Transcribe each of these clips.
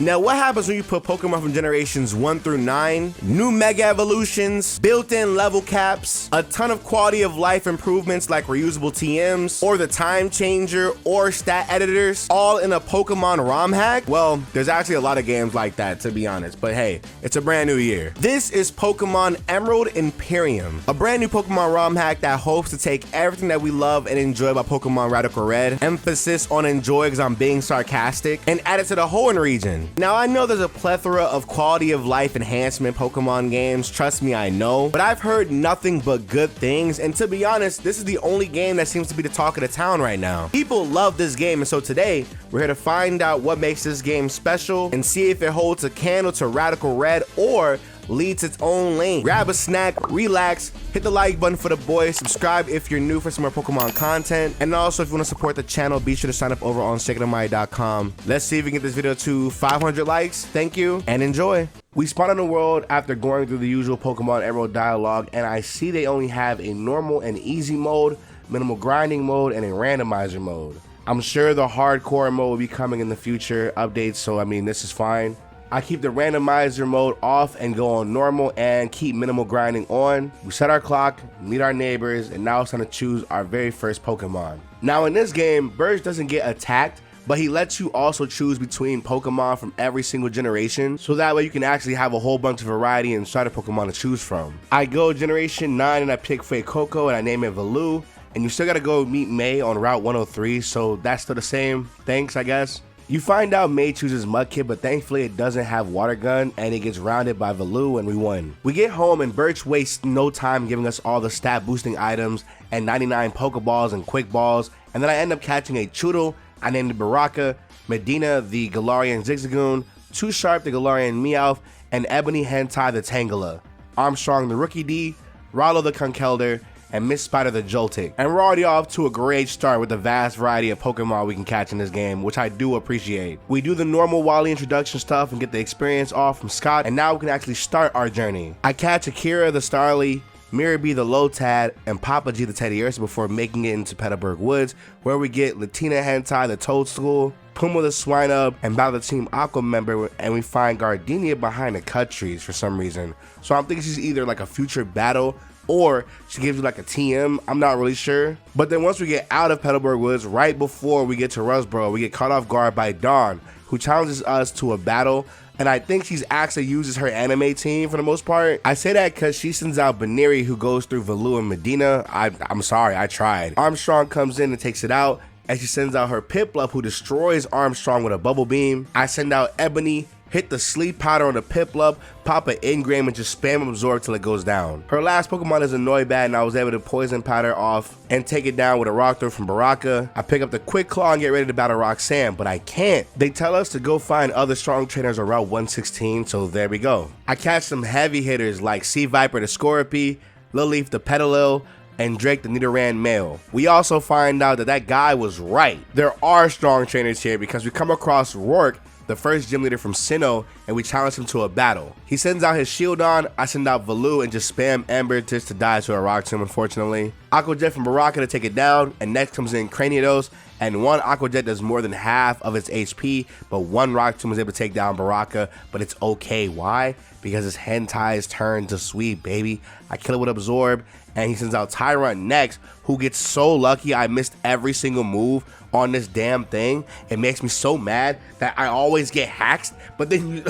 Now, what happens when you put Pokemon from generations 1 through 9, new Mega Evolutions, built-in level caps, a ton of quality of life improvements like reusable TMs, or the Time Changer, or stat editors, all in a Pokemon ROM hack? Well, there's actually a lot of games like that, to be honest, but hey, it's a brand new year. This is Pokemon Emerald Imperium, a brand new Pokemon ROM hack that hopes to take everything that we love and enjoy about Pokemon Radical Red, emphasis on enjoy because I'm being sarcastic, and add it to the Hoenn region. Now, I know there's a plethora of quality of life enhancement Pokemon games, trust me, I know, but I've heard nothing but good things, and to be honest, this is the only game that seems to be the talk of the town right now. People love this game, and so today, we're here to find out what makes this game special and see if it holds a candle to Radical Red or leads its own lane. Grab a snack, relax, hit the like button for the boys, subscribe if you're new for some more Pokemon content, and also if you want to support the channel, be sure to sign up over on SacredAlmighty.com. Let's see if we can get this video to 500 likes. Thank you and enjoy. We spawn in the world after going through the usual Pokemon Emerald dialogue, and I see they only have a normal and easy mode, minimal grinding mode, and a randomizer mode. I'm sure the hardcore mode will be coming in the future updates, so I mean, this is fine. I keep the randomizer mode off and go on normal and keep minimal grinding on. We set our clock, meet our neighbors, and now it's time to choose our very first Pokemon. Now in this game, Burge doesn't get attacked, but he lets you also choose between Pokemon from every single generation, so that way you can actually have a whole bunch of variety and starter Pokemon to choose from. I go generation 9 and I pick Fuecoco and I name it Valoo, and you still gotta go meet May on Route 103, so that's still the same. Thanks, I guess. You find out May chooses Mudkip, but thankfully it doesn't have Water Gun, and it gets rounded by Valoo, and we won. We get home, and Birch wastes no time giving us all the stat boosting items and 99 Pokeballs and Quick Balls, and then I end up catching a Choodle. I named it Baraka, Medina the Galarian Zigzagoon, Too Sharp the Galarian Meowth, and Ebony Hentai the Tangela, Armstrong the Rookie D, Rollo the Conkeldurr, and Miss Spider the Joltik. And we're already off to a great start with the vast variety of Pokemon we can catch in this game, which I do appreciate. We do the normal Wally introduction stuff and get the experience off from Scott, and now we can actually start our journey. I catch Akira the Starly, Mirabee the Lotad, and Papa G the Teddiursa before making it into Petalburg Woods, where we get Latina Hentai the Toadstool, Puma the Swinub, and Battle the Team Aqua member, and we find Gardenia behind the cut trees for some reason. So I'm thinking she's either like a future battle or she gives you like a TM, I'm not really sure. But then once we get out of Petalburg Woods, right before we get to Rustboro, we get caught off guard by Dawn, who challenges us to a battle, and I think she's actually uses her anime team for the most part. I say that because she sends out Baneri, who goes through Valoo and Medina. I'm sorry, I tried. Armstrong comes in and takes it out, and she sends out her Piplup, who destroys Armstrong with a Bubble Beam. I send out Ebony, hit the sleep powder on the Piplup, pop an Ingram, and just spam absorb till it goes down. Her last Pokemon is a Noibat, and I was able to poison powder off and take it down with a Rock Throw from Baraka. I pick up the Quick Claw and get ready to battle Roxanne, but I can't. They tell us to go find other strong trainers on Route 116, so there we go. I catch some heavy hitters like Sea Viper the Scorpy, Lilith the Petalil, and Drake the Nidoran male. We also find out that that guy was right. There are strong trainers here because we come across Rourke, the first gym leader from Sinnoh, and we challenge him to a battle. He sends out his Shieldon, I send out Valoo and just spam Ember just to die to a Rock Tomb, unfortunately. Aqua Jet from Baraka to take it down, and next comes in Cranidos, and one Aqua Jet does more than half of its HP, but one Rock Tomb is able to take down Baraka, but it's okay. Why? Because his Hentai's turn to sweep, baby. I kill it with Absorb, and he sends out Tyrant next, who gets so lucky I missed every single move on this damn thing. It makes me so mad that I always get hacked, but then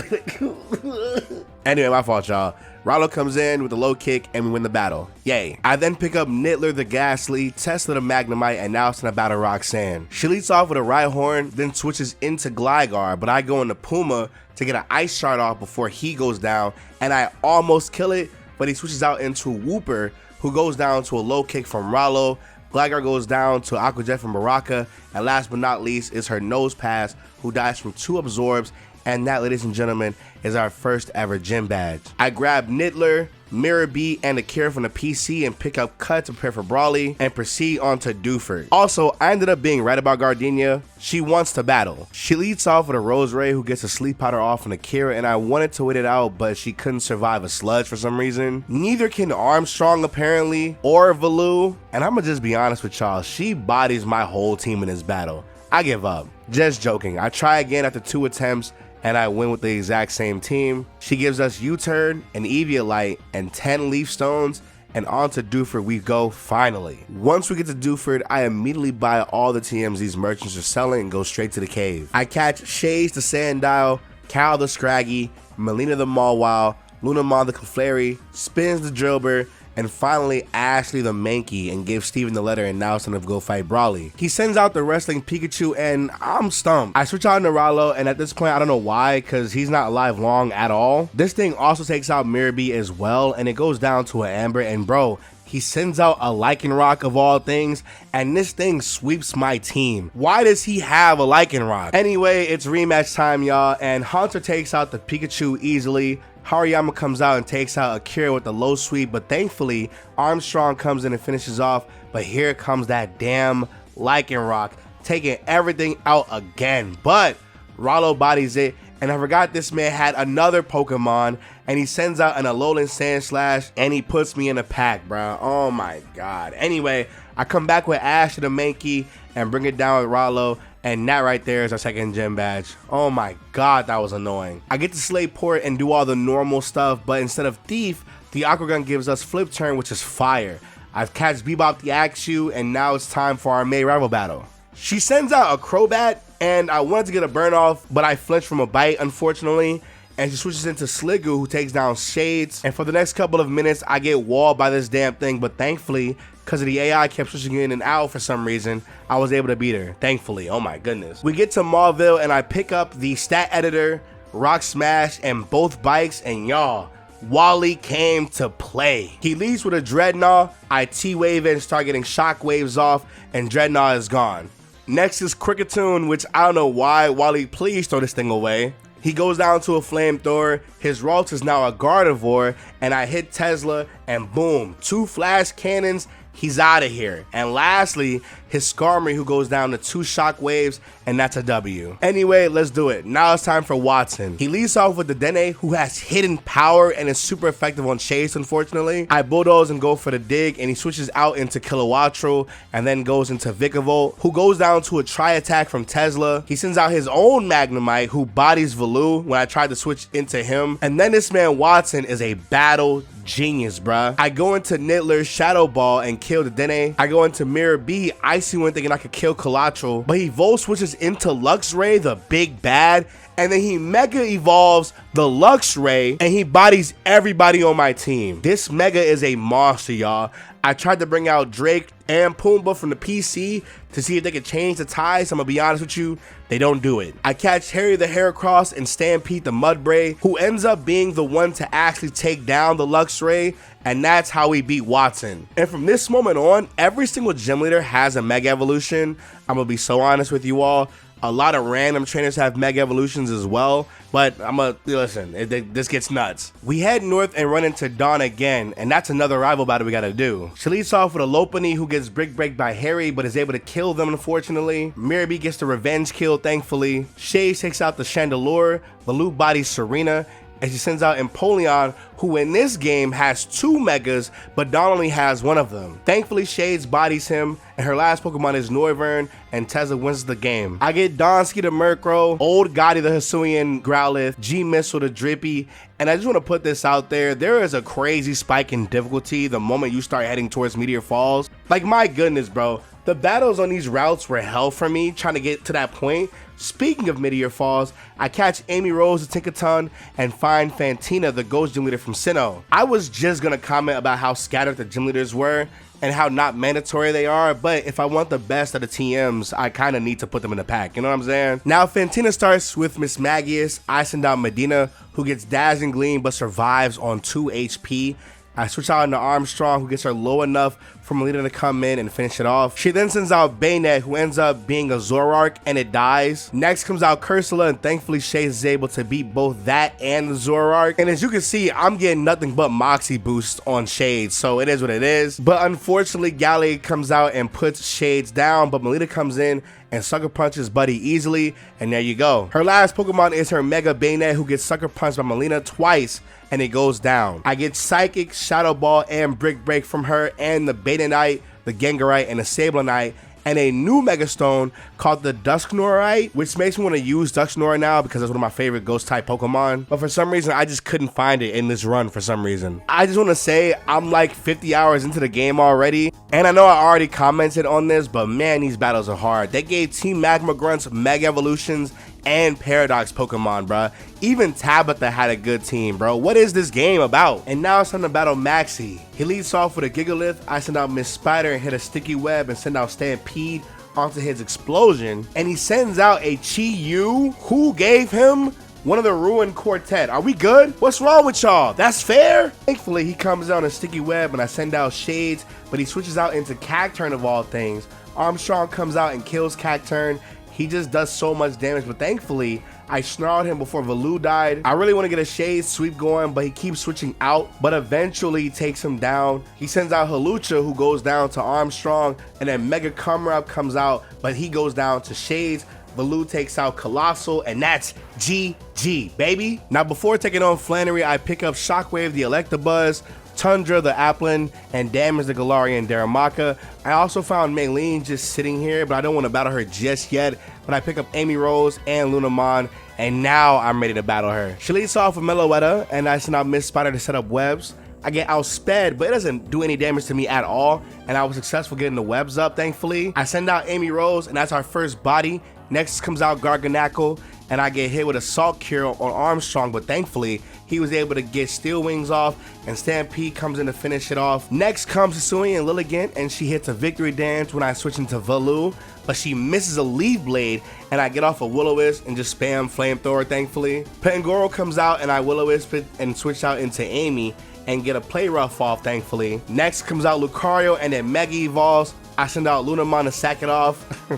anyway, my fault, y'all. Rollo comes in with a low kick and we win the battle. Yay. I then pick up Nittler the Ghastly, Tesla the Magnemite, and now it's in a battle Roxanne. She leads off with a Rhyhorn, then switches into Gligar, but I go into Puma to get an Ice Shard off before he goes down, and I almost kill it, but he switches out into Wooper, who goes down to a low kick from Rollo. Gligar goes down to Aqua Jet from Baraka, and last but not least is her Nose Pass, who dies from 2 Absorbs, and that, ladies and gentlemen, is our first ever gym badge. I grab Nittler, Mirabee, and Akira from the PC and pick up Cut to prepare for Brawly and proceed on to Dewford. Also, I ended up being right about Gardenia. She wants to battle. She leads off with a Roserade, who gets a sleep powder off on Akira, and I wanted to wait it out, but she couldn't survive a sludge for some reason. Neither can Armstrong apparently, or Valoo, and I'ma just be honest with y'all, she bodies my whole team in this battle. I give up. Just joking. I try again after 2 attempts, and I win with the exact same team. She gives us U-Turn, an Eviolite, and 10 Leaf Stones, and on to Dewford we go finally. Once we get to Dewford, I immediately buy all the TMs these merchants are selling and go straight to the cave. I catch Shades the Sandile, Cal the Scraggy, Melina the Mawwow, Lunamon the Clefairy, Spins the Drillbur, and finally Ashley the Mankey, and gives Steven the letter, and now it's time to go fight Brawly. He sends out the Wrestling Pikachu and I'm stumped. I switch out into Rallo, and at this point I don't know why, because he's not alive long at all. This thing also takes out Mirabee as well, and it goes down to an Amber, and bro, he sends out a Lycanroc of all things, and this thing sweeps my team. Why does he have a Lycanroc? Anyway, it's rematch time, y'all, and Hunter takes out the Pikachu easily. Hariyama comes out and takes out Akira with the low sweep, but thankfully Armstrong comes in and finishes off. But here comes that damn Lycanroc, taking everything out again. But Rallo bodies it, and I forgot this man had another Pokemon, and he sends out an Alolan Sandslash, and he puts me in a pack, bro. Oh my god. Anyway, I come back with Ash to the Mankey and bring it down with Rallo, and that right there is our second gym badge. Oh my god, that was annoying. I get to Slayport and do all the normal stuff, but instead of Thief, the Aqua Gun gives us Flip Turn, which is fire. I've catched Bebop the Axew, and now it's time for our May rival battle. She sends out a Crobat, and I wanted to get a burn off, but I flinched from a bite, unfortunately. And she switches into Sliggoo, who takes down Shades. And for the next couple of minutes, I get walled by this damn thing, but thankfully, because of the AI kept switching in and out for some reason, I was able to beat her, thankfully. Oh my goodness. We get to Mauville, and I pick up the Stat Editor, Rock Smash, and both bikes, and y'all, Wally came to play. He leads with a Dreadnought. I T-Wave it and start getting shock waves off, and Dreadnought is gone. Next is Cricketune, which I don't know why. Wally, please throw this thing away. He goes down to a Flamethrower, his Ralts is now a Gardevoir, and I hit Tesla, and boom, 2 Flash Cannons, he's out of here. And lastly, his Skarmory, who goes down to 2 Shock Waves, and that's a W. Anyway, let's do it. Now it's time for Watson. He leads off with the Dene, who has hidden power and is super effective on Chase, unfortunately. I bulldoze and go for the dig, and he switches out into Kilowattrel, and then goes into Vikavolt, who goes down to a Tri-Attack from Tesla. He sends out his own Magnemite, who bodies Valoo when I tried to switch into him. And then this man Watson is a battle genius, bruh. I go into Nittler, Shadow Ball, and kill the Dene. I go into Mirabee, Icy Wind, thinking I could kill Colatral, but he Volt switches into Luxray, the big bad, and then he Mega Evolves the Luxray, and he bodies everybody on my team. This Mega is a monster, y'all. I tried to bring out Drake and Pumbaa from the PC to see if they could change the ties. I'm gonna be honest with you, they don't do it. I catch Harry the Heracross and Stampede the Mudbray, who ends up being the one to actually take down the Luxray, and that's how we beat Watson. And from this moment on, every single gym leader has a Mega Evolution. I'm gonna be so honest with you all. A lot of random trainers have Mega Evolutions as well, but listen, this gets nuts. We head north and run into Dawn again, and that's another rival battle we gotta do. She leads off with a Lopunny, who gets Brick Break by Harry, but is able to kill them, unfortunately. Mirabee gets the revenge kill, thankfully. Shades takes out the Chandelure, Valoo bodies Serena, and she sends out Empoleon, who in this game has 2 Megas, but Dawn only has 1 of them. Thankfully, Shades bodies him, and her last Pokemon is Noivern, and Tesla wins the game. I get Donski the Murkrow, Old Gotti the Hisuian Growlithe, G-Missile the Drippy, and I just want to put this out there. There is a crazy spike in difficulty the moment you start heading towards Meteor Falls. Like, my goodness, bro. The battles on these routes were hell for me trying to get to that point. Speaking of Meteor Falls, I catch Amy Rose the Tinkaton and find Fantina, the Ghost Gym Leader from Sinnoh. I was just gonna comment about how scattered the gym leaders were and how not mandatory they are, but if I want the best of the TMs, I kind of need to put them in the pack, you know what I'm saying? Now, Fantina starts with Miss Magius. I send out Medina, who gets Dazzling Gleam but survives on 2 HP. I switch out into Armstrong, who gets her low enough for Melina to come in and finish it off. She then sends out Bayonet, who ends up being a Zoroark, and it dies. Next comes out Cursula, and thankfully Shades is able to beat both that and the Zoroark. And as you can see, I'm getting nothing but Moxie boost on Shades, so it is what it is. But unfortunately, Gallade comes out and puts Shades down, but Melina comes in and Sucker Punches Buddy easily, and there you go. Her last Pokemon is her Mega Bayonet, who gets Sucker Punched by Melina twice, and it goes down. I get Psychic, Shadow Ball, and Brick Break from her, and the Bayonet, the Gengarite, and the Sablonite, and a new Mega Stone called the Dusknorite, which makes me want to use Dusknoir now because that's one of my favorite ghost type Pokemon. But for some reason, I just couldn't find it in this run for some reason. I just want to say I'm like 50 hours into the game already, and I know I already commented on this, but man, these battles are hard. They gave Team Magma Grunts Mega Evolutions and Paradox Pokemon, bruh. Even Tabitha had a good team, bro. What is this game about? And now it's time to battle Maxie. He leads off with a Gigalith. I send out Miss Spider and hit a Sticky Web and send out Stampede onto his Explosion. And he sends out a Chi-Yu. Who gave him one of the Ruined Quartet? Are we good? What's wrong with y'all? That's fair? Thankfully, he comes out in a Sticky Web and I send out Shades, but he switches out into Cacturn of all things. Armstrong comes out and kills Cacturn. He just does so much damage, but thankfully, I snarled him before Valu died. I really want to get a Shade sweep going, but he keeps switching out, but eventually takes him down. He sends out Halucha, who goes down to Armstrong, and then Mega Comrade comes out, but he goes down to Shades. Valu takes out Colossal, and that's GG, baby. Now, before taking on Flannery, I pick up Shockwave, the Electabuzz, Tundra, the Applin, and Damage, the Galarian Darumaka. I also found Maylene just sitting here, but I don't want to battle her just yet. But I pick up Amy Rose and Lunamon, and now I'm ready to battle her. She leads off with Meloetta, and I send out Miss Spider to set up webs. I get outsped, but it doesn't do any damage to me at all, and I was successful getting the webs up, thankfully. I send out Amy Rose, and that's our first body. Next comes out Garganackle, and I get hit with a Salt Cure on Armstrong, but thankfully, he was able to get Steel Wings off, and Stampede comes in to finish it off. Next comes Hisui and Lilligant, and she hits a Victory Dance when I switch into Valu, but she misses a Leaf Blade, and I get off a Will-O-Wisp and just spam Flamethrower, thankfully. Pangoro comes out, and I Will-O-Wisp it and switch out into Amy, and get a Play Rough off, thankfully. Next comes out Lucario, and then Mega Evolves. I send out Lunamon to sack it off.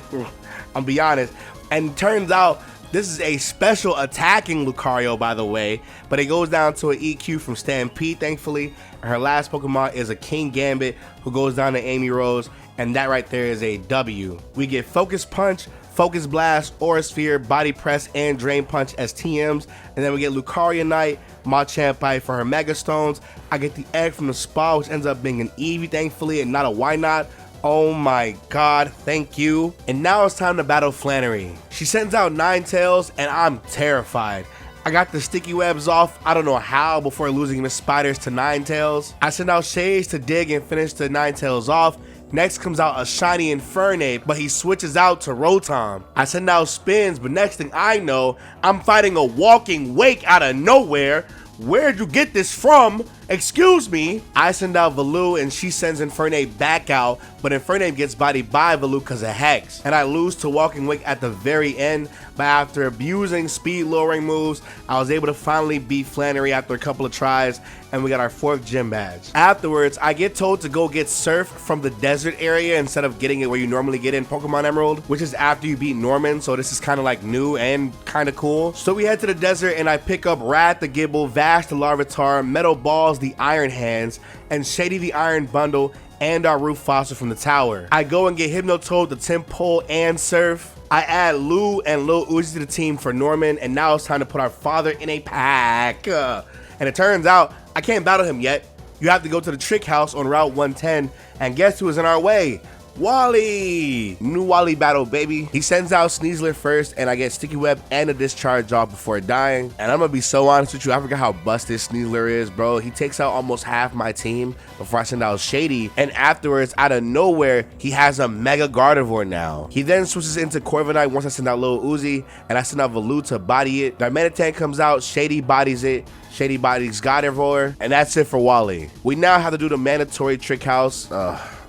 I'll be honest. And turns out, this is a special attacking Lucario, by the way, but it goes down to an EQ from Stampede, thankfully. Her last Pokemon is a King Gambit, who goes down to Amy Rose, and that right there is a W. We get Focus Punch, Focus Blast, Aura Sphere, Body Press, and Drain Punch as TMs, and then we get Lucario Knight, Machamp for her Mega Stones. I get the egg from the spa, which ends up being an Eevee, thankfully, and not a Why Not. Oh my god, thank you. And now it's time to battle Flannery. She sends out Ninetales, and I'm terrified. I got the Sticky Webs off, I don't know how, before losing Miss Spiders to Ninetales. I send out Shades to dig and finish the Ninetales off. Next comes out a shiny Infernape, but he switches out to Rotom. I send out Spins, but next thing I know, I'm fighting a walking wake out of nowhere. Where'd you get this from? Excuse me. I send out Valu and she sends Infernape back out, but Infernape gets bodied by Valu because of Hex. And I lose to Walking Wake at the very end, but after abusing speed lowering moves, I was able to finally beat Flannery after a couple of tries, and we got our 4th gym badge. Afterwards, I get told to go get Surf from the desert area instead of getting it where you normally get in Pokemon Emerald, which is after you beat Norman, so this is kind of like new and kind of cool. So we head to the desert and I pick up Rat the Gibble, Vash the Larvitar, Metal Balls the Iron Hands, and Shady the Iron Bundle, and our Roof Fossil from the tower. I go and get Hypnotoad, the Temple, and Surf. I add Lou and Lil Uzi to the team for Norman, and now it's time to put our father in a pack. And it turns out, I can't battle him yet. You have to go to the Trick House on Route 110, and guess who is in our way? Wally! New Wally battle, baby. He sends out Sneasler first, and I get Sticky Web and a Discharge off before dying. And I'm gonna be so honest with you, I forgot how busted Sneasler is, bro. He takes out almost half my team before I send out Shady, and afterwards, out of nowhere, he has a Mega Gardevoir now. He then switches into Corviknight once I send out Lil Uzi, and I send out Valu to body it. Darmanitan comes out, Shady bodies it, Shady bodies Gardevoir, and that's it for Wally. We now have to do the mandatory Trick House.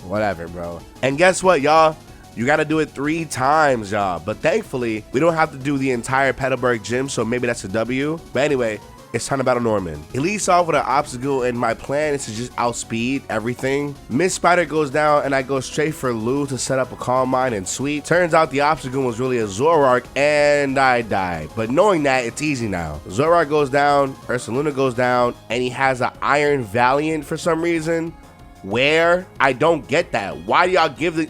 Whatever, bro. And guess what, y'all? You gotta do it 3 times, y'all. But thankfully, we don't have to do the entire Petalburg gym, so maybe that's a W. But anyway, it's time to battle Norman. He leads off with an obstacle, and my plan is to just outspeed everything. Miss Spider goes down, and I go straight for Lou to set up a Calm Mind and Sweet. Turns out the obstacle was really a Zoroark, and I died. But knowing that, it's easy now. Zoroark goes down, Ursaluna goes down, and he has an Iron Valiant for some reason. Where? I don't get that. Why do y'all give the...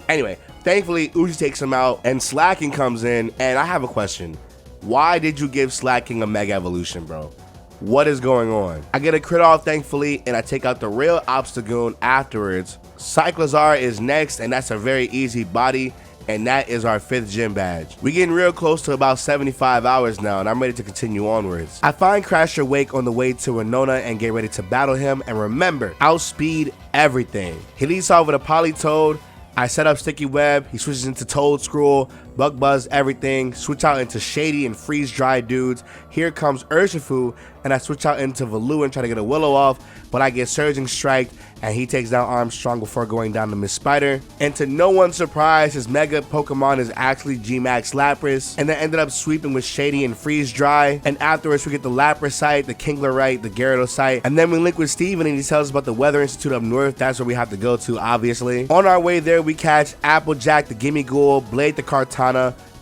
Anyway, thankfully, Uzi takes him out, and Slacking comes in, and I have a question. Why did you give Slacking a Mega Evolution, bro? What is going on? I get a crit off, thankfully, and I take out the real Obstagoon afterwards. Cyclozar is next, and that's a very easy body, and that is our 5th gym badge. We're getting real close to about 75 hours now, and I'm ready to continue onwards. I find Crasher Wake on the way to Winona and get ready to battle him, and remember, outspeed everything. He leads off with a Polytoad. I set up Sticky Web, he switches into Toad Scroll, Bug Buzz everything, switch out into Shady and Freeze Dry dudes. Here comes Urshifu, and I switch out into Valoo and try to get a Willow off, but I get Surging Strike, and he takes down Armstrong before going down to Miss Spider. And to no one's surprise, his Mega Pokemon is actually G-Max Lapras, and then ended up sweeping with Shady and Freeze Dry. And afterwards, we get the Laprasite, the Kinglerite, the Gyarados, and then we link with Steven, and he tells us about the Weather Institute up north. That's where we have to go to, obviously. On our way there, we catch Applejack, the Gimmighoul, Blade the Kartana,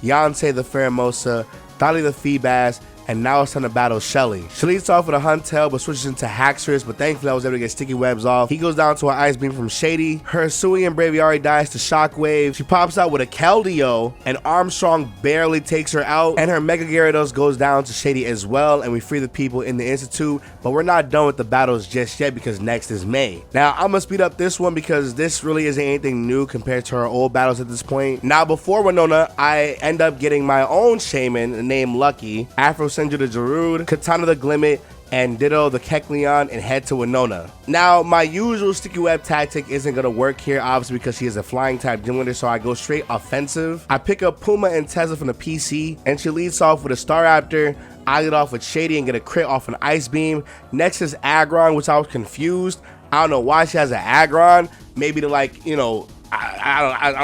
Yonsei the Pheromosa, Dolly the Feebas, and now it's time to battle Shelly. She leads off with a Huntail but switches into Haxorus, but thankfully I was able to get Sticky Webs off. He goes down to an Ice Beam from Shady. Her Hisuian Braviary dies to Shockwave. She pops out with a Keldeo, and Armstrong barely takes her out, and her Mega Gyarados goes down to Shady as well, and we free the people in the Institute, but we're not done with the battles just yet because next is May. Now I'm gonna speed up this one because this really isn't anything new compared to our old battles at this point. Now before Winona, I end up getting my own Shaman named Lucky, Afro Sendra the Gerudo, Katana the Glimmet, and Ditto the Kecleon, and head to Winona. Now, my usual Sticky Web tactic isn't going to work here, obviously because she is a flying type gym leader, so I go straight offensive. I pick up Puma and Tesla from the PC, and she leads off with a Staraptor. I lead off with Shady and get a crit off an Ice Beam. Next is Aggron, which I was confused. I don't know why she has an Aggron. Maybe to, like, you know, I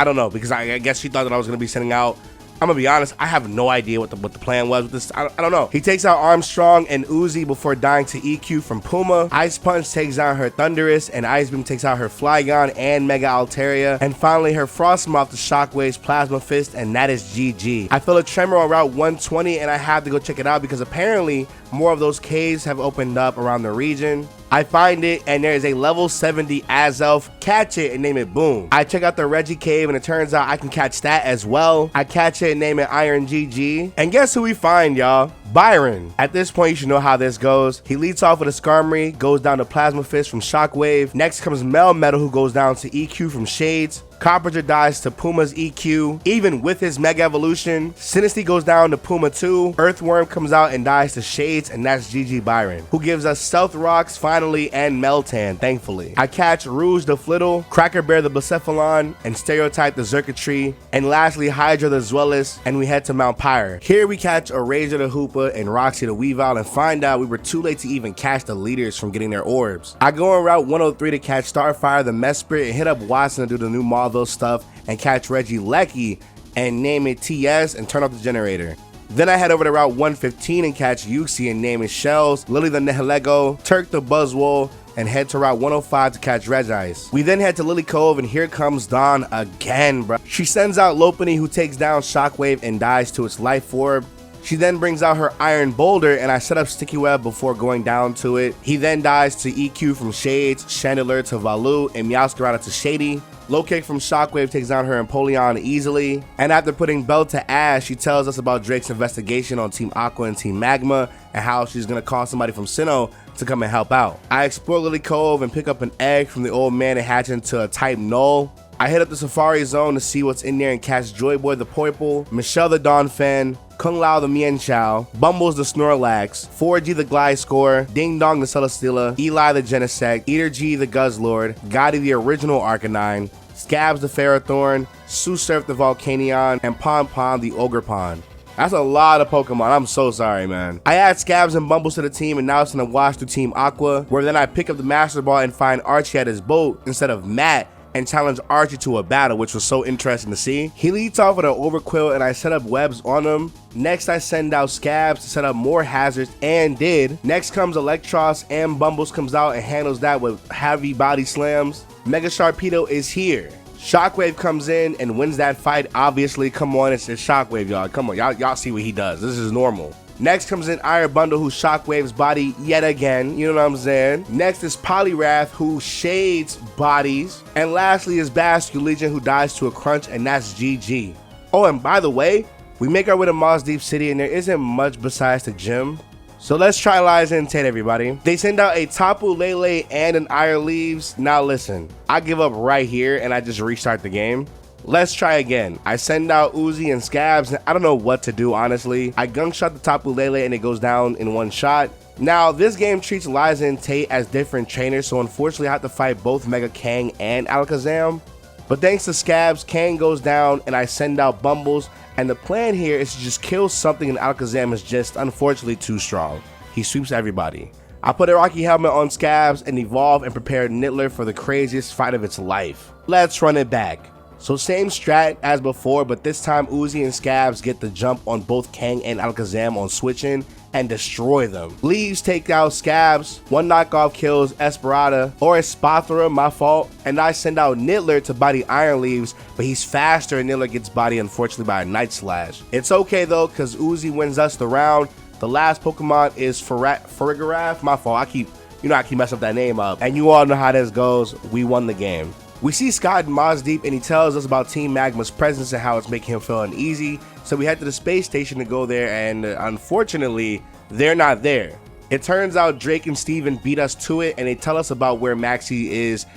don't know, because I guess she thought that I was going to be sending out. I'm gonna be honest, I have no idea what the plan was with this. I don't know. He takes out Armstrong and Uzi before dying to EQ from Puma. Ice Punch takes down her Thundurus, and Ice Beam takes out her Flygon and Mega Altaria. And finally, her Frostmoth to Shockwave's Plasma Fist, and that is GG. I feel a tremor on Route 120, and I have to go check it out because apparently more of those caves have opened up around the region. I find it, and there is a level 70 Azelf. Catch it and name it Boom. I check out the Reggie Cave, and it turns out I can catch that as well. I catch it and name it Iron GG. And guess who we find, y'all? Byron. At this point, you should know how this goes. He leads off with a Skarmory, goes down to Plasma Fist from Shockwave. Next comes Melmetal, who goes down to EQ from Shades. Copperger dies to Puma's EQ, even with his Mega Evolution. Sinistea goes down to Puma 2. Earthworm comes out and dies to Shades, and that's GG Byron, who gives us Stealth Rocks finally and Meltan, thankfully. I catch Rouge the Flittle, Cracker Bear the Blacephalon, and Stereotype the Xurkitree, and lastly Hydra the Zweilous, and we head to Mount Pyre. Here we catch Erasure the Hoopa and Roxy the Weavile, and find out we were too late to even catch the leaders from getting their orbs. I go on Route 103 to catch Starfire the Mesprit and hit up Watson to do the new Marvel stuff and catch Reggie Lecky and name it TS and turn off the generator. Then I head over to Route 115 and catch Yuxi and name it Shells, Lily the Nihilego, Turk the Buzzwole, and head to Route 105 to catch Regice. We then head to Lily Cove, and here comes Dawn again, bro. She sends out Lopunny, who takes down Shockwave and dies to its Life Orb. She then brings out her Iron Boulder, and I set up Sticky Web before going down to it. He then dies to EQ from Shades, Chandelure to Valoo, and Meowscarada to Shady. Low Kick from Shockwave takes down her Empoleon easily. And after putting Bell to Ash, she tells us about Drake's investigation on Team Aqua and Team Magma, and how she's gonna call somebody from Sinnoh to come and help out. I explore Lily Cove and pick up an egg from the old man and hatch into a type Null. I hit up the Safari Zone to see what's in there and catch Joyboy the Poiple, Michelle the Donphan, Kung Lao the Mienshao, Bumbles the Snorlax, 4G the Gliscor, Ding Dong the Celesteela, Eli the Genesect, Eater G the Guzzlord, Gotti the original Arcanine, Scabs the Ferrothorn, Susurf the Volcanion, and Pon Pon the Ogerpon. That's a lot of Pokemon. I'm so sorry, man. I add Scabs and Bumbles to the team, and now it's gonna wash through Team Aqua, where then I pick up the Master Ball and find Archie at his boat instead of Matt, and challenge Archie to a battle, which was so interesting to see. He leads off with an Overquill, and I set up webs on him. Next, I send out Scabs to set up more hazards, and did. Next comes Electros, and Bumbles comes out and handles that with heavy body slams. Mega Sharpedo is here. Shockwave comes in and wins that fight, obviously. Come on, it's Shockwave, y'all. Come on, y'all see what he does. This is normal. Next comes in Iron Bundle, who Shockwave's body yet again, you know what I'm saying? Next is Poliwrath, who Shades bodies. And lastly is Bascule Legion, who dies to a crunch, and that's GG. Oh, and by the way, we make our way to Moss Deep City, and there isn't much besides the gym. So let's try Lysin Tate, everybody. They send out a Tapu Lele and an Iron Leaves. Now listen, I give up right here and I just restart the game. Let's try again. I send out Uzi and Scabs. I don't know what to do, honestly. I gunk shot the Tapu Lele and it goes down in one shot. Now, this game treats Lysin Tate as different trainers, so unfortunately I have to fight both Mega Kang and Alakazam. But thanks to Scabs, Kang goes down and I send out Bumbles, and the plan here is to just kill something, and Alakazam is just unfortunately too strong. He sweeps everybody. I put a Rocky Helmet on Scabs and evolve and prepare Nittler for the craziest fight of its life. Let's run it back. So same strat as before, but this time Uzi and Scabs get the jump on both Kang and Alakazam on switching and destroy them. Leaves take out Scabs, one knockoff kills Esperata, or Espathra, my fault, and I send out Nittler to body Iron Leaves, but he's faster and Nittler gets bodied unfortunately by a Night Slash. It's okay though, cause Uzi wins us the round. The last Pokemon is Farigiraf, my fault, I keep messing up that name up, and you all know how this goes, we won the game. We see Scott in Moss Deep and he tells us about Team Magma's presence and how it's making him feel uneasy. So we head to the space station to go there, and unfortunately, they're not there. It turns out Drake and Steven beat us to it, and they tell us about where Maxie is.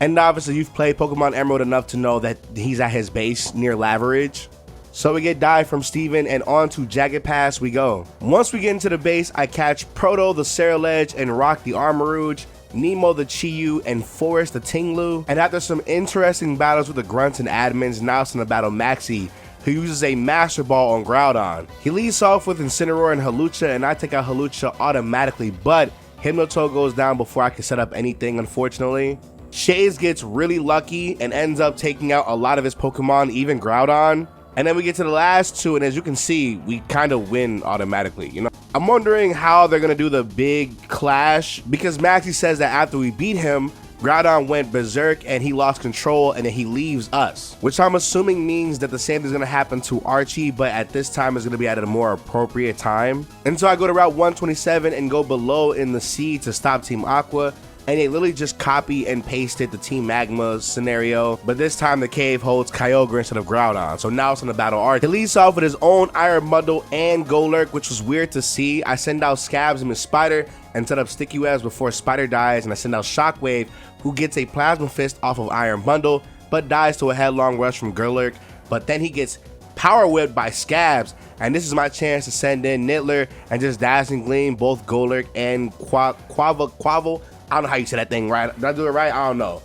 And obviously you've played Pokemon Emerald enough to know that he's at his base near Lavaridge. So we get dive from Steven and on to Jagged Pass we go. Once we get into the base, I catch Proto the Ceruledge and Rock the Armarouge, Nemo the Chiyu, and Forest the Tinglu. And after some interesting battles with the grunts and admins, now it's in the battle Maxie, who uses a Master Ball on Groudon. He leads off with Incineroar and Hawlucha, and I take out Hawlucha automatically, but Hypnotoad goes down before I can set up anything, unfortunately. Shades gets really lucky and ends up taking out a lot of his Pokemon, even Groudon. And then we get to the last two, and as you can see, we kind of win automatically, you know? I'm wondering how they're gonna do the big clash, because Maxie says that after we beat him, Groudon went berserk and he lost control and then he leaves us, which I'm assuming means that the same thing's gonna happen to Archie, but at this time it's gonna be at a more appropriate time. And so I go to Route 127 and go below in the sea to stop Team Aqua, and they literally just copy and pasted the Team Magma scenario, but this time the cave holds Kyogre instead of Groudon, so now it's in the battle Archie. He leads off with his own Iron Bundle and Golurk, which was weird to see. I send out Scabs and Miss Spider and set up Sticky Webs before Spider dies, and I send out Shockwave, who gets a Plasma Fist off of Iron Bundle, but dies to a headlong rush from Golurk, but then he gets Power Whipped by Scabs, and this is my chance to send in Nittler and just Dazzling Gleam both Golurk and Quavel. I don't know how you say that thing right. Did I do it right? I don't know.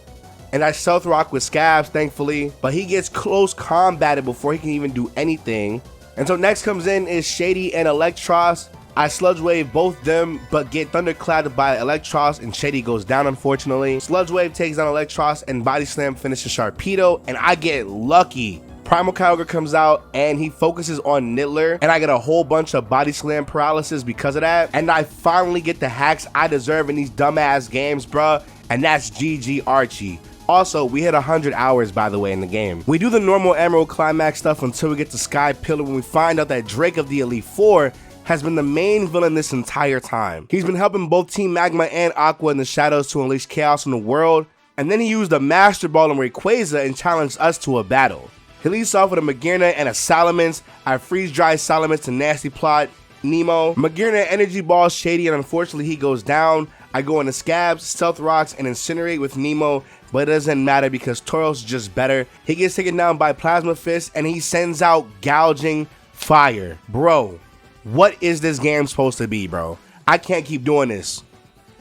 And I Stealth Rock with Scabs, thankfully, but he gets close combated before he can even do anything. And so next comes in is Shady and Electros. I Sludge Wave both them, but get Thunderclapped by Electros, and Shady goes down, unfortunately. Sludge Wave takes down Electros, and Body Slam finishes Sharpedo, and I get lucky. Primal Kyogre comes out and he focuses on Nittler, and I get a whole bunch of Body Slam paralysis because of that, and I finally get the hacks I deserve in these dumbass games, bruh, and that's GG Archie. Also, we hit 100 hours, by the way, in the game. We do the normal Emerald Climax stuff until we get to Sky Pillar, when we find out that Drake of the Elite Four has been the main villain this entire time. He's been helping both Team Magma and Aqua in the shadows to unleash chaos in the world, and then he used a Master Ball on Rayquaza and challenged us to a battle. He leads off with a Magearna and a Salamence. I freeze dry Salamence to Nasty Plot Nemo. Magearna Energy Ball Shady, and unfortunately he goes down. I go into Scabs, Stealth Rocks, and Incinerate with Nemo, but it doesn't matter because Tauros is just better. He gets taken down by Plasma Fist and he sends out Gouging Fire. Bro, what is this game supposed to be, bro? I can't keep doing this.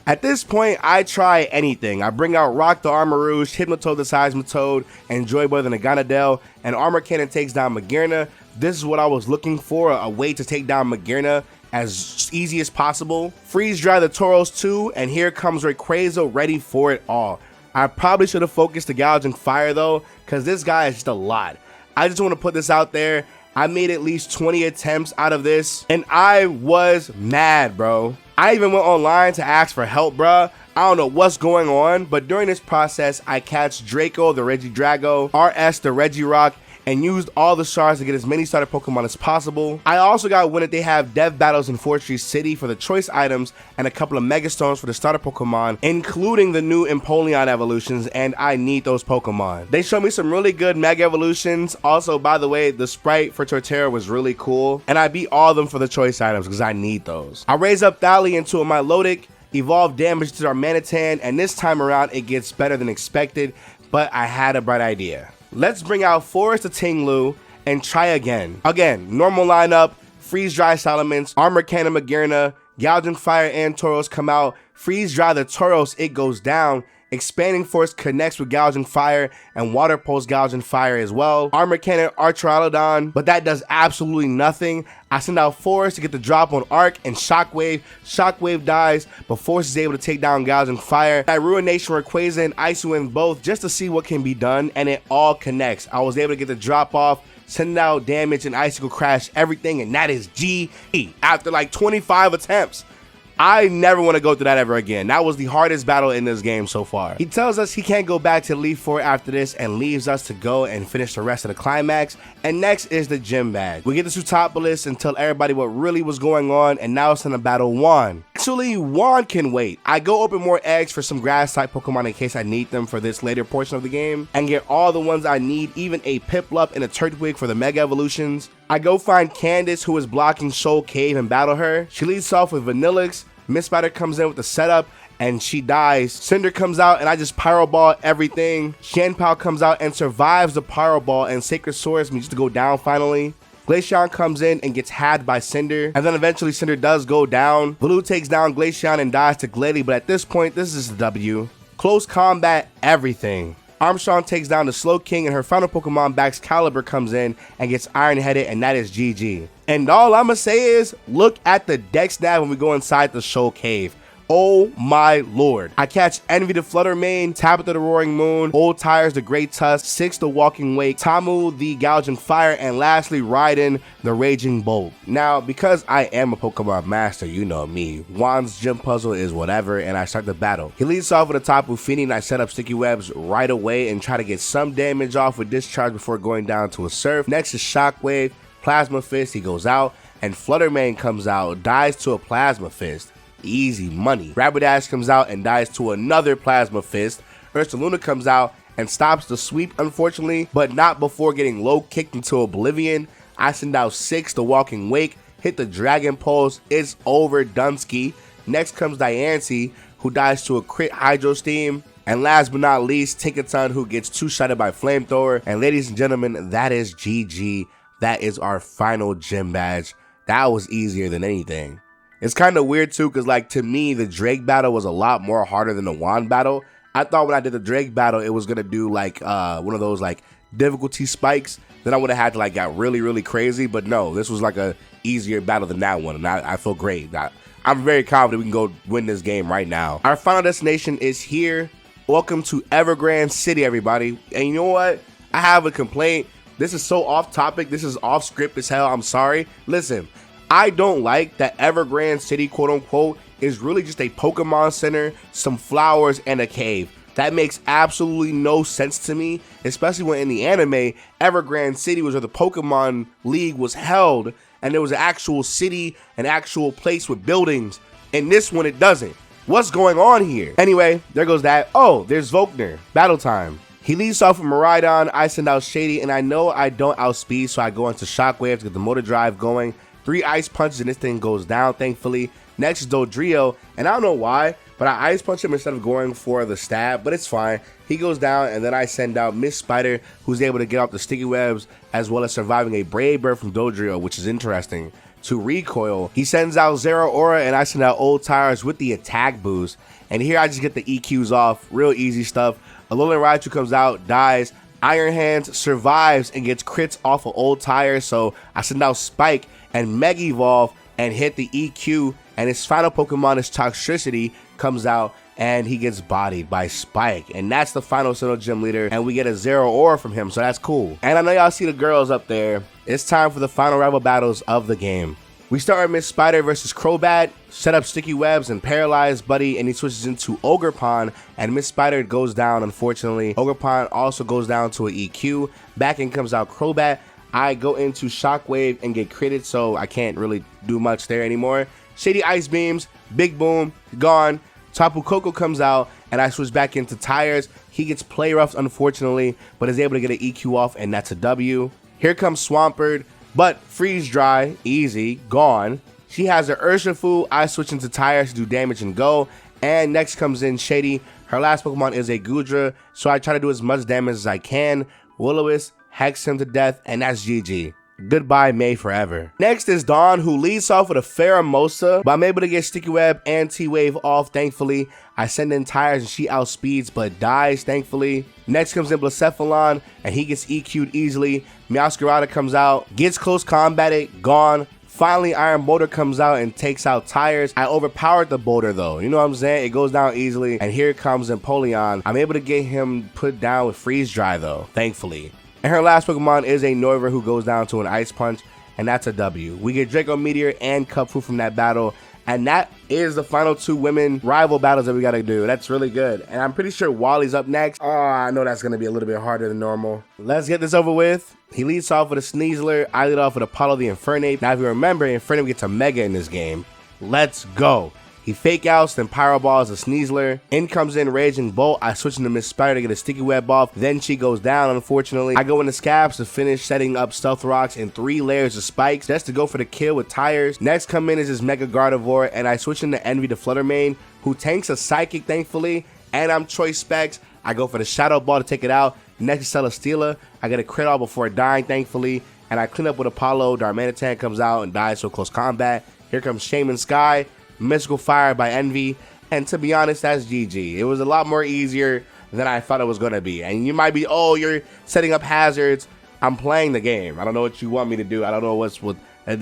At this point, I try anything. I bring out Rock the Armarouge, Hypnotoad the Seismitoad, and Joyboy the Naganadel, and Armor Cannon takes down Magearna. This is what I was looking for, a way to take down Magearna as easy as possible. Freeze dry the Tauros too, and here comes Rayquaza ready for it all. I probably should have focused the Gouging Fire though, because this guy is just a lot. I just want to put this out there. I made at least 20 attempts out of this, and I was mad, bro. I even went online to ask for help, bruh. I don't know what's going on, but during this process, I catch Draco, the Regidrago, RS, the Regirock, and used all the shards to get as many starter Pokemon as possible. I also got when they have dev battles in Fortress City for the choice items and a couple of Mega Stones for the starter Pokemon, including the new Empoleon evolutions, and I need those Pokemon. They showed me some really good Mega evolutions. Also, by the way, the sprite for Torterra was really cool, and I beat all of them for the choice items because I need those. I raise up Thali into a Milotic, evolve damage to our Manitan, and this time around it gets better than expected, but I had a bright idea. Let's bring out Forest of Tinglu and try again. Again, normal lineup, Freeze Dry Salamence, Armor Cannon Magearna, Gouging Fire and Tauros come out. Freeze Dry the Tauros, it goes down. Expanding Force connects with Gouging Fire and Water Pulse Gouging Fire as well. Armor Cannon Archerolodon, but that does absolutely nothing. I send out Force to get the drop on Arc and Shockwave. Shockwave dies, but Force is able to take down Gouging Fire. I Ruination Rayquaza and Ice Wind both just to see what can be done, and it all connects. I was able to get the drop off, send out damage and Icicle Crash everything, and that is GE after like 25 attempts. I never want to go through that ever again. That was the hardest battle in this game so far. He tells us he can't go back to Elite Four after this and leaves us to go and finish the rest of the climax. And next is the gym badge. We get to Sutopolis and tell everybody what really was going on, and now it's time to battle Juan. Actually, Juan can wait. I go open more eggs for some grass type Pokemon in case I need them for this later portion of the game, and get all the ones I need, even a Piplup and a Turtwig for the Mega Evolutions. I go find Candace, who is blocking Soul Cave, and battle her. She leads off with Vanillix. Miss Spider comes in with the setup and she dies. Cinder comes out and I just Pyro Ball everything. Shanpao comes out and survives the Pyro Ball, and Sacred Swords me just to go down finally. Glaceon comes in and gets had by Cinder, and then eventually Cinder does go down. Blue takes down Glaceon and dies to Glady, but at this point this is a W. Close combat everything. Armstrong takes down the Slowking, and her final Pokemon Baxcalibur comes in and gets iron-headed, and that is GG. And all I'ma say is, look at the dex nav when we go inside the Soul Cave. Oh my lord. I catch Envy the Fluttermane, Tabitha the Roaring Moon, Old Tires the Great Tusk, Six the Walking Wake, Tamu the Gouging Fire, and lastly Raiden the Raging Bolt. Now, because I am a Pokemon master, you know me, Juan's gym puzzle is whatever, and I start the battle. He leads off with a Tapu Fini, and I set up Sticky Webs right away and try to get some damage off with Discharge before going down to a Surf. Next is Shockwave, Plasma Fist, he goes out, and Fluttermane comes out, dies to a Plasma Fist. Easy money. Rapidash comes out and dies to another Plasma Fist. Ursaluna comes out and stops the sweep, unfortunately, but not before getting low kicked into oblivion. I send out Six the Walking Wake, hit the Dragon Pulse, it's over Dunsky. Next comes Diancie, who dies to a crit Hydro Steam. And last but not least, Tinkaton, who gets two-shotted by Flamethrower. And ladies and gentlemen, that is GG. That is our final gym badge. That was easier than anything. It's kind of weird too, because like to me, the Drake battle was a lot more harder than the Juan battle. I thought when I did the Drake battle, it was gonna do like one of those like difficulty spikes. Then I would have had to like got really crazy, but no, this was like a easier battle than that one, and I feel great. I'm very confident we can go win this game right now. Our final destination is here. Welcome to Evergrande City, everybody. And you know what? I have a complaint. This is so off topic. This is off script as hell. I'm sorry. Listen. I don't like that Evergrande City, quote unquote, is really just a Pokemon Center, some flowers, and a cave. That makes absolutely no sense to me, especially when in the anime, Evergrande City was where the Pokemon League was held, and there was an actual city, an actual place with buildings. In this one, it doesn't. What's going on here? Anyway, there goes that. Oh, there's Volkner. Battle time. He leads off with Miraidon, I send out Shady, and I know I don't outspeed, so I go into Shockwave to get the motor drive going. 3 Ice Punches and this thing goes down, thankfully. Next is Dodrio, and I don't know why, but I Ice Punch him instead of going for the stab, but it's fine. He goes down, and then I send out Miss Spider, who's able to get off the Sticky Webs, as well as surviving a Brave Bird from Dodrio, which is interesting. To Recoil, he sends out Zero Aura, and I send out Old Tires with the attack boost. And here I just get the EQs off, real easy stuff. Alolan Raichu comes out, dies. Iron Hands survives and gets crits off of Old Tires, so I send out Spike and Mega Evolve and hit the EQ, and his final Pokemon is Toxtricity, comes out and he gets bodied by Spike, and that's the final Sinnoh Gym Leader, and we get a Zero Aura from him, so that's cool. And I know y'all see the girls up there. It's time for the final rival battles of the game. We start with Miss Spider versus Crobat, set up sticky webs and paralyze Buddy, and he switches into Ogerpon, and Miss Spider goes down, unfortunately. Ogerpon also goes down to an EQ. Back in comes out Crobat. I go into Shockwave and get critted, so I can't really do much there anymore. Shady Ice Beams, Big Boom, gone. Tapu Koko comes out, and I switch back into Tires. He gets Play Rough, unfortunately, but is able to get an EQ off, and that's a W. Here comes Swampert, but Freeze Dry, easy, gone. She has her Urshifu. I switch into Tires to do damage and go. And next comes in Shady. Her last Pokemon is a Goodra, so I try to do as much damage as I can. Will-O-Wisp, Hex him to death, and that's GG. Goodbye, May forever. Next is Dawn, who leads off with a Pheromosa, but I'm able to get Sticky Web and T-Wave off, thankfully. I send in Tires and she outspeeds, but dies, thankfully. Next comes in Blacephalon, and he gets EQ'd easily. Meowscarada comes out, gets close combated, gone. Finally, Iron Boulder comes out and takes out Tires. I overpowered the Boulder though, you know what I'm saying? It goes down easily, and here comes Empoleon. I'm able to get him put down with Freeze Dry though, thankfully. And her last Pokemon is a Noivern who goes down to an Ice Punch, and that's a W. We get Draco Meteor and Cupfu from that battle, and that is the final 2 women rival battles that we gotta do. That's really good. And I'm pretty sure Wally's up next. Oh, I know that's gonna be a little bit harder than normal. Let's get this over with. He leads off with a Sneasler. I lead off with Apollo the Infernape. Now, if you remember, Infernape gets a Mega in this game. Let's go. He fake outs, then Pyro Balls a Sneasler. In comes in Raging Bolt. I switch into Miss Spider to get a Sticky Web off. Then she goes down, unfortunately. I go into Scabs to finish setting up Stealth Rocks and 3 layers of spikes just to go for the kill with Tires. Next come in is his Mega Gardevoir, and I switch into Envy to Fluttermane, who tanks a Psychic, thankfully. And I'm Choice Specs. I go for the Shadow Ball to take it out. Next is Celesteela. I get a crit all before dying, thankfully. And I clean up with Apollo. Darmanitan comes out and dies to a close combat. Here comes Shaman Sky. Mystical Fire by Envy, and to be honest, that's GG. It was a lot more easier than I thought it was going to be. And you might be, oh, you're setting up hazards. I'm playing the game. I don't know what you want me to do. I don't know what's with that.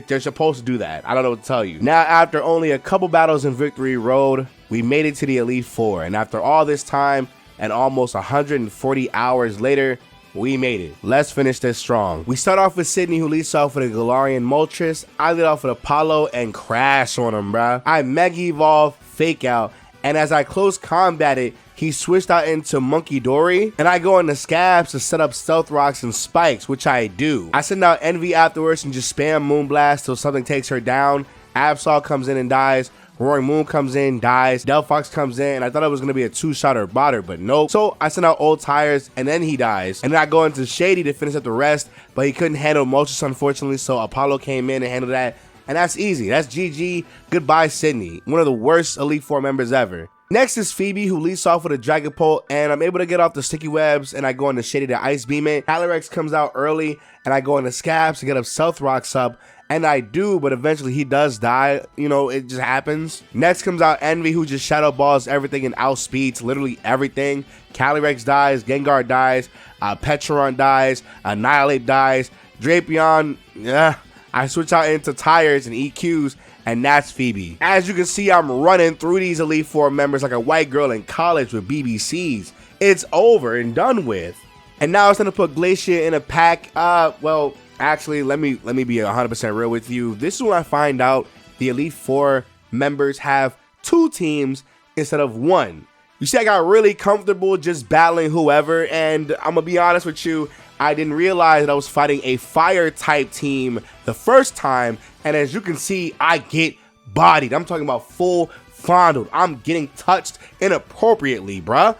They're supposed to do that. I don't know what to tell you. Now, after only a couple battles in Victory Road, we made it to the Elite Four, and after all this time and almost 140 hours later, we made it. Let's finish this strong. We start off with Sydney, who leads off with a Galarian Moltres. I lead off with Apollo and crash on him, bruh. I Mega Evolve, Fake Out, and as I close combat it, he switched out into Monkey Dory, and I go into Scabs to set up Stealth Rocks and Spikes, which I do. I send out Envy afterwards and just spam Moonblast till something takes her down. Absol comes in and dies. Roaring Moon comes in, dies. Delphox comes in, and I thought it was going to be a 2-shot or botter, but nope. So I send out Old Tires, and then he dies. And then I go into Shady to finish up the rest, but he couldn't handle Moltres, unfortunately, so Apollo came in and handled that. And that's easy. That's GG. Goodbye, Sydney. One of the worst Elite Four members ever. Next is Phoebe, who leads off with a Dragapult, and I'm able to get off the Sticky Webs, and I go into Shady to Ice Beam it. Calyrex comes out early, and I go into Scabs to get up Stealth Rocks up. And I do, but eventually he does die. You know, it just happens. Next comes out Envy, who just Shadow Balls everything and outspeeds literally everything. Calyrex dies, Gengar dies, Petron dies, Annihilate dies, Drapion, yeah. I switch out into Tires and EQs, and that's Phoebe. As you can see, I'm running through these Elite Four members like a white girl in college with BBCs. It's over and done with. And now it's time to put Glacia in a pack. Well, actually, let me be 100% real with you. This is when I find out the Elite Four members have 2 teams instead of 1. You see, I got really comfortable just battling whoever, and I'm gonna be honest with you, I didn't realize that I was fighting a fire type team the first time, and as you can see, I get bodied. I'm talking about full fondled. I'm getting touched inappropriately, bruh.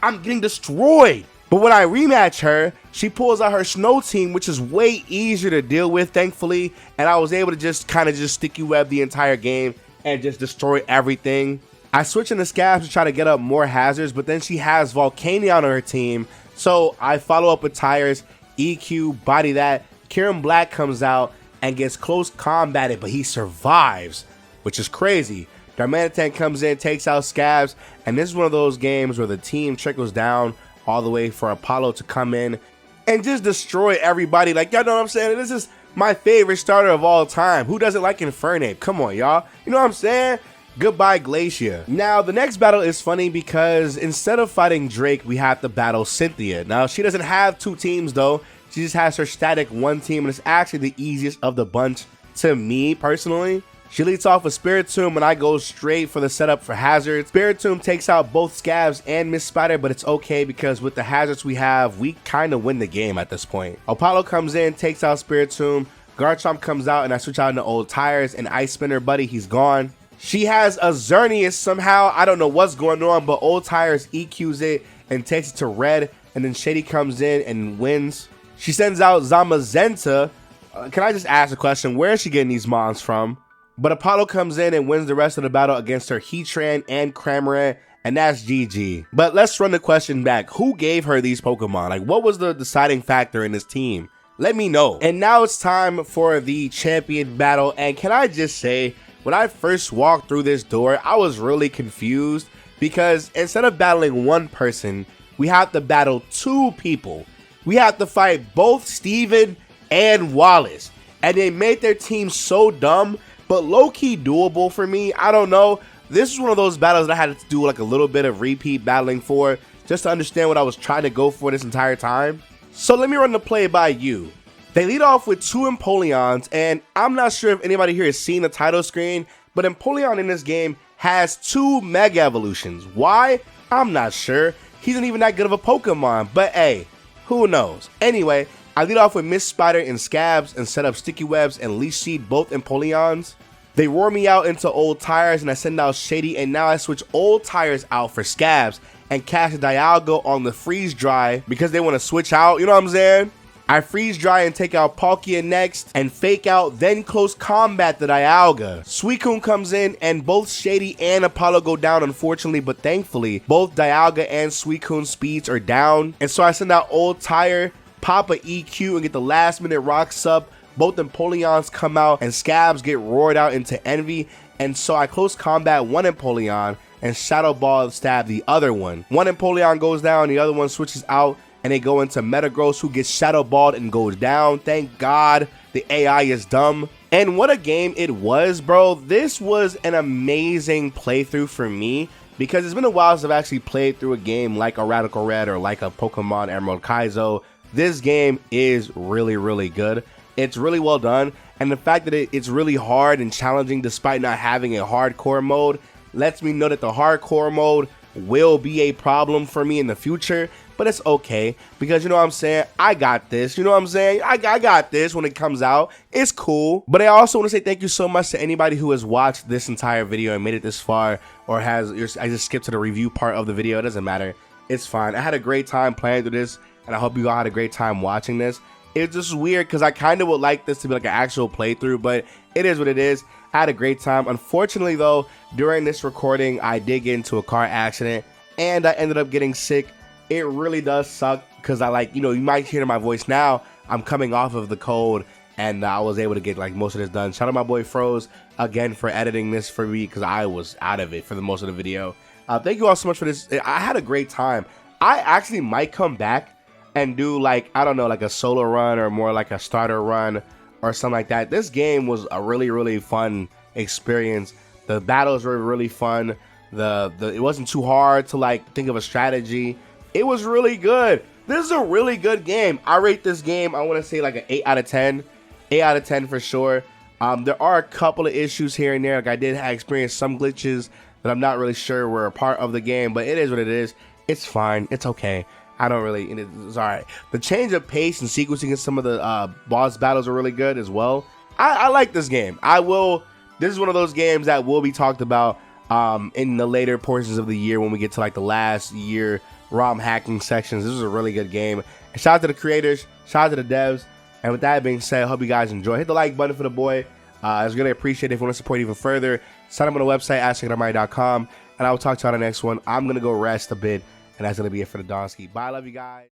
I'm getting destroyed. But when I rematch her, she pulls out her snow team, which is way easier to deal with, thankfully. And I was able to just kind of just sticky web the entire game and just destroy everything. I switch into Scabs to try to get up more hazards, but then she has Volcanion on her team. So I follow up with Tires, EQ, body that. Kieran Black comes out and gets close combated, but he survives, which is crazy. Darmanitan comes in, takes out Scabs, and this is one of those games where the team trickles down all the way for Apollo to come in and just destroy everybody. Like, y'all know what I'm saying? This is my favorite starter of all time. Who doesn't like Infernape? Come on, y'all. You know what I'm saying? Goodbye, Glacia. Now, the next battle is funny because instead of fighting Drake, we have to battle Cynthia. Now, she doesn't have 2 teams, though. She just has her static 1 team, and it's actually the easiest of the bunch to me personally. She leads off with Spiritomb and I go straight for the setup for hazards. Spiritomb takes out both Scabs and Miss Spider, but it's okay because with the hazards we have, we kind of win the game at this point. Apollo comes in, takes out Spiritomb. Garchomp comes out and I switch out into Old Tires and Ice Spinner buddy, he's gone. She has a Xerneas somehow, I don't know what's going on, but Old Tires EQs it and takes it to red, and then Shady comes in and wins. She sends out Zamazenta. Can I just ask a question? Where is she getting these mons from? But Apollo comes in and wins the rest of the battle against her Heatran and Cramorant, and that's GG. But let's run the question back. Who gave her these Pokemon? Like, what was the deciding factor in this team? Let me know. And now it's time for the champion battle. And can I just say, when I first walked through this door, I was really confused because instead of battling one person, we have to battle two people. We have to fight both Steven and Wallace. And they made their team so dumb, but low-key doable for me. I don't know. This is one of those battles that I had to do like a little bit of repeat battling for, just to understand what I was trying to go for this entire time. So let me run the play by you. They lead off with two Empoleons, and I'm not sure if anybody here has seen the title screen, but Empoleon in this game has two Mega Evolutions. Why? I'm not sure. He's not even that good of a Pokemon, but hey, who knows? Anyway, I lead off with Miss Spider and Scabs and set up Sticky Webs and Leash Seed both Empoleons. They roar me out into Old Tires and I send out Shady, and now I switch Old Tires out for Scabs and cast a Dialga on the Freeze Dry because they want to switch out, you know what I'm saying? I Freeze Dry and take out Palkia next and fake out, then close combat the Dialga. Suicune comes in and both Shady and Apollo go down unfortunately, but thankfully both Dialga and Suicune speeds are down. And so I send out Old Tire, pop a EQ and get the last minute rock sub. Both Empoleons come out and Scabs get roared out into Envy, and so I close combat one Empoleon and Shadow Ball stab the other one. One Empoleon goes down, the other one switches out, and they go into Metagross, who gets Shadow Balled and goes down. Thank God the AI is dumb. And what a game it was, bro. This was an amazing playthrough for me because it's been a while since I've actually played through a game like a Radical Red or like a Pokemon Emerald Kaizo. This game is really, really good. It's really well done, and the fact that it's really hard and challenging despite not having a hardcore mode lets me know that the hardcore mode will be a problem for me in the future, but it's okay because, you know what I'm saying, I got this, you know what I'm saying, I got this when it comes out. It's cool. But I also want to say thank you so much to anybody who has watched this entire video and made it this far, or I just skipped to the review part of the video. It doesn't matter, it's fine. I had a great time playing through this, and I hope you all had a great time watching this. It's just weird because I kind of would like this to be like an actual playthrough, but it is what it is. I had a great time. Unfortunately though, during this recording, I did get into a car accident and I ended up getting sick. It really does suck because you might hear my voice now. I'm coming off of the cold and I was able to get like most of this done. Shout out my boy Froze again for editing this for me because I was out of it for the most of the video. Thank you all so much for this. I had a great time. I actually might come back and do like, I don't know, like a solo run or more like a starter run or something like that. This game was a really, really fun experience. The battles were really fun. It wasn't too hard to like think of a strategy. It was really good. This is a really good game. I rate this game, I want to say like an 8 out of 10. 8 out of 10 for sure. There are a couple of issues here and there. Like I did experience some glitches that I'm not really sure were a part of the game, but it is what it is. It's fine. It's okay. I don't really, it's alright. The change of pace and sequencing in some of the boss battles are really good as well. I like this game. This is one of those games that will be talked about in the later portions of the year when we get to like the last year ROM hacking sections. This is a really good game. And shout out to the creators, shout out to the devs. And with that being said, I hope you guys enjoy. Hit the like button for the boy. I was really appreciate it if you want to support even further. Sign up on the website at SacredAlmighty.com, and I will talk to you on the next one. I'm gonna go rest a bit. And that's going to be it for the Donski. Bye. I love you guys.